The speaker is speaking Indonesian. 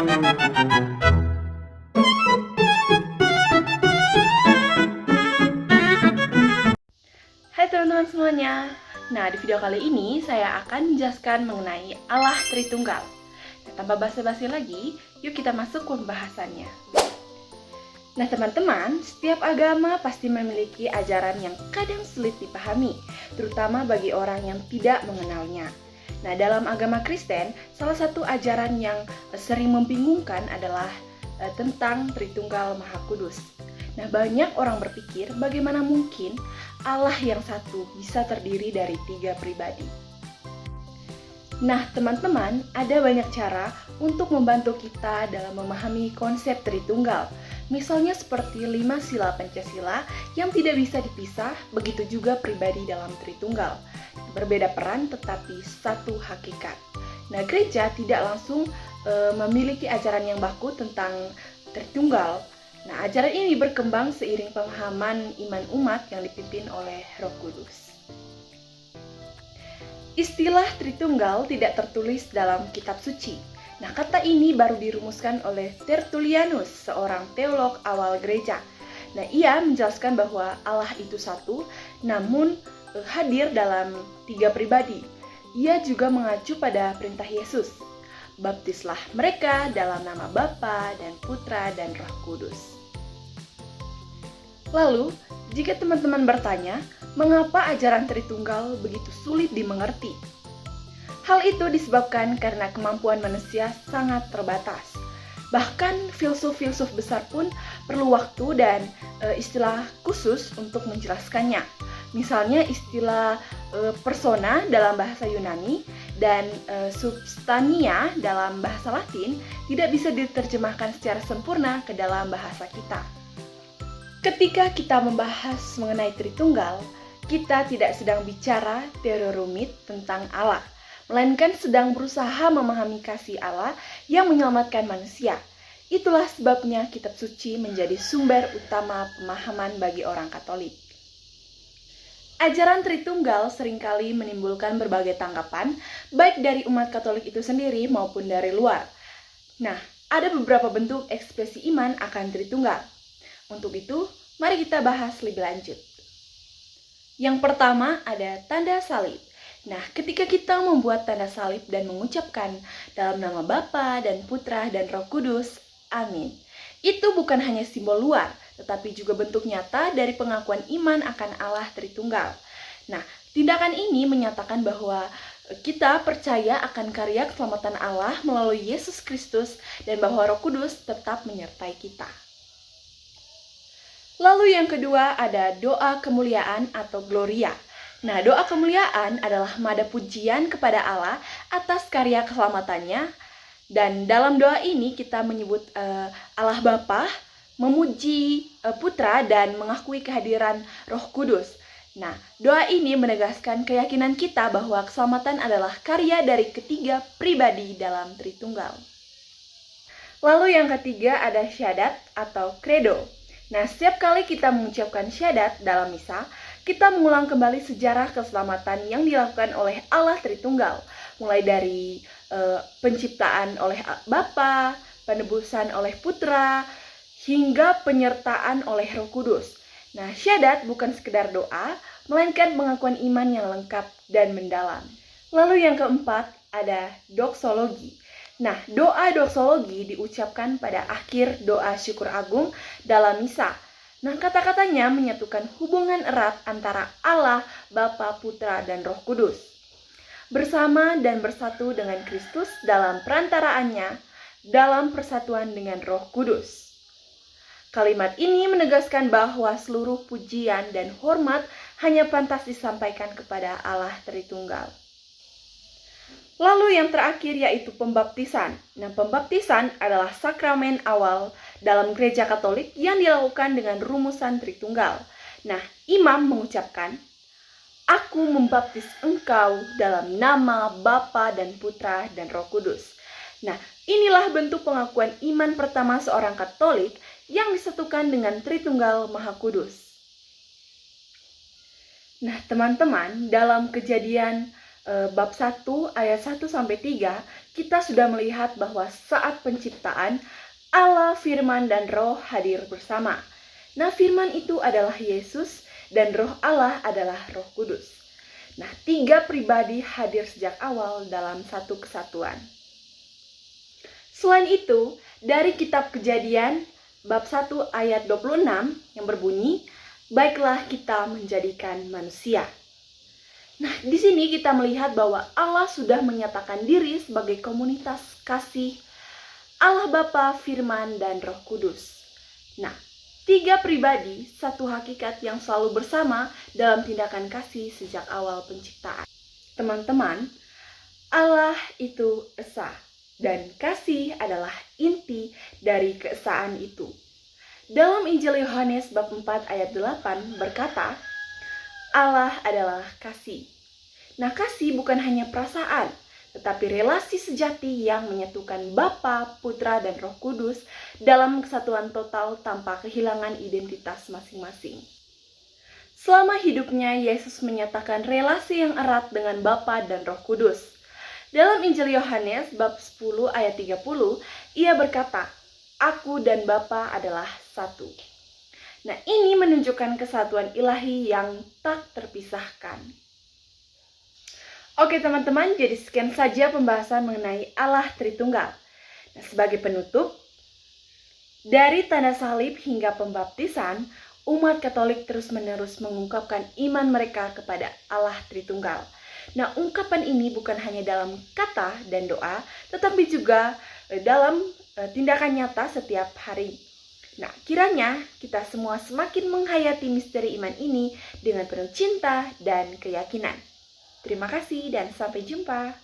Hai teman-teman semuanya. Nah, di video kali ini saya akan menjelaskan mengenai Allah Tritunggal. Nah, tanpa basa-basi lagi, yuk kita masuk ke pembahasannya. Nah, teman-teman, setiap agama pasti memiliki ajaran yang kadang sulit dipahami, terutama bagi orang yang tidak mengenalnya. Nah, dalam agama Kristen, salah satu ajaran yang sering membingungkan adalah tentang Tritunggal Maha Kudus. Nah, banyak orang berpikir bagaimana mungkin Allah yang satu bisa terdiri dari 3 pribadi. Nah, teman-teman, ada banyak cara untuk membantu kita dalam memahami konsep Tritunggal. Misalnya seperti 5 sila Pancasila yang tidak bisa dipisah, begitu juga pribadi dalam Tritunggal. Berbeda peran tetapi satu hakikat. Nah, gereja tidak langsung memiliki ajaran yang baku tentang Tritunggal. Nah, ajaran ini berkembang seiring pemahaman iman umat yang dipimpin oleh Roh Kudus. Istilah Tritunggal tidak tertulis dalam kitab suci. Nah, kata ini baru dirumuskan oleh Tertullianus, seorang teolog awal gereja. Nah, ia menjelaskan bahwa Allah itu satu, namun hadir dalam 3 pribadi. Ia juga mengacu pada perintah Yesus. Baptislah mereka dalam nama Bapa dan Putra dan Roh Kudus. Lalu, jika teman-teman bertanya, mengapa ajaran Tritunggal begitu sulit dimengerti? Hal itu disebabkan karena kemampuan manusia sangat terbatas. Bahkan filsuf-filsuf besar pun perlu waktu dan istilah khusus untuk menjelaskannya. Misalnya istilah persona dalam bahasa Yunani dan substania dalam bahasa Latin tidak bisa diterjemahkan secara sempurna ke dalam bahasa kita. Ketika kita membahas mengenai Tritunggal, kita tidak sedang bicara teori rumit tentang Allah, melainkan sedang berusaha memahami kasih Allah yang menyelamatkan manusia. Itulah sebabnya kitab suci menjadi sumber utama pemahaman bagi orang Katolik. Ajaran Tritunggal seringkali menimbulkan berbagai tanggapan, baik dari umat Katolik itu sendiri maupun dari luar. Nah, ada beberapa bentuk ekspresi iman akan Tritunggal. Untuk itu, mari kita bahas lebih lanjut. Yang pertama ada tanda salib. Nah, ketika kita membuat tanda salib dan mengucapkan dalam nama Bapa dan Putra dan Roh Kudus, amin. Itu bukan hanya simbol luar, tetapi juga bentuk nyata dari pengakuan iman akan Allah Tritunggal. Nah, tindakan ini menyatakan bahwa kita percaya akan karya keselamatan Allah melalui Yesus Kristus dan bahwa Roh Kudus tetap menyertai kita. Lalu yang kedua ada doa kemuliaan atau gloria. Nah, doa kemuliaan adalah nada pujian kepada Allah atas karya keselamatannya. Dan dalam doa ini kita menyebut Allah Bapa, memuji Putra dan mengakui kehadiran Roh Kudus. Nah, doa ini menegaskan keyakinan kita bahwa keselamatan adalah karya dari ketiga pribadi dalam Tritunggal. Lalu yang ketiga ada syahadat atau credo. Nah, setiap kali kita mengucapkan syahadat dalam misa, kita mengulang kembali sejarah keselamatan yang dilakukan oleh Allah Tritunggal, mulai dari penciptaan oleh Bapa, penebusan oleh Putra, hingga penyertaan oleh Roh Kudus. Nah, syahadat bukan sekedar doa, melainkan pengakuan iman yang lengkap dan mendalam. Lalu yang keempat ada doksologi. Nah, doa doksologi diucapkan pada akhir doa syukur agung dalam misa. Nah, kata-katanya menyatukan hubungan erat antara Allah, Bapa, Putra, dan Roh Kudus. Bersama dan bersatu dengan Kristus dalam perantaraannya, dalam persatuan dengan Roh Kudus. Kalimat ini menegaskan bahwa seluruh pujian dan hormat hanya pantas disampaikan kepada Allah Tritunggal. Lalu yang terakhir yaitu pembaptisan. Nah, pembaptisan adalah sakramen awal dalam gereja Katolik yang dilakukan dengan rumusan Tritunggal. Nah, imam mengucapkan, "Aku membaptis engkau dalam nama Bapa dan Putra dan Roh Kudus." Nah, inilah bentuk pengakuan iman pertama seorang Katolik yang disatukan dengan Tritunggal Maha Kudus. Nah, teman-teman, dalam Kejadian bab 1 ayat 1 sampai 3, kita sudah melihat bahwa saat penciptaan Allah, Firman, dan Roh hadir bersama. Nah, Firman itu adalah Yesus dan Roh Allah adalah Roh Kudus. Nah, 3 pribadi hadir sejak awal dalam satu kesatuan. Selain itu, dari kitab Kejadian bab 1 ayat 26 yang berbunyi, "Baiklah kita menjadikan manusia." Nah, di sini kita melihat bahwa Allah sudah menyatakan diri sebagai komunitas kasih Allah Bapa, Firman, dan Roh Kudus. Nah, 3 pribadi, satu hakikat yang selalu bersama dalam tindakan kasih sejak awal penciptaan. Teman-teman, Allah itu esa, dan kasih adalah inti dari keesaan itu. Dalam Injil Yohanes bab 4 ayat 8 berkata, Allah adalah kasih. Nah, kasih bukan hanya perasaan, tetapi relasi sejati yang menyatukan Bapa, Putra, dan Roh Kudus dalam kesatuan total tanpa kehilangan identitas masing-masing. Selama hidupnya, Yesus menyatakan relasi yang erat dengan Bapa dan Roh Kudus. Dalam Injil Yohanes bab 10 ayat 30, ia berkata, "Aku dan Bapa adalah satu." Nah, ini menunjukkan kesatuan ilahi yang tak terpisahkan. Oke teman-teman, jadi sekian saja pembahasan mengenai Allah Tritunggal. Nah, sebagai penutup, dari tanda salib hingga pembaptisan, umat Katolik terus-menerus mengungkapkan iman mereka kepada Allah Tritunggal. Nah, ungkapan ini bukan hanya dalam kata dan doa, tetapi juga dalam tindakan nyata setiap hari. Nah, kiranya kita semua semakin menghayati misteri iman ini dengan penuh cinta dan keyakinan. Terima kasih dan sampai jumpa.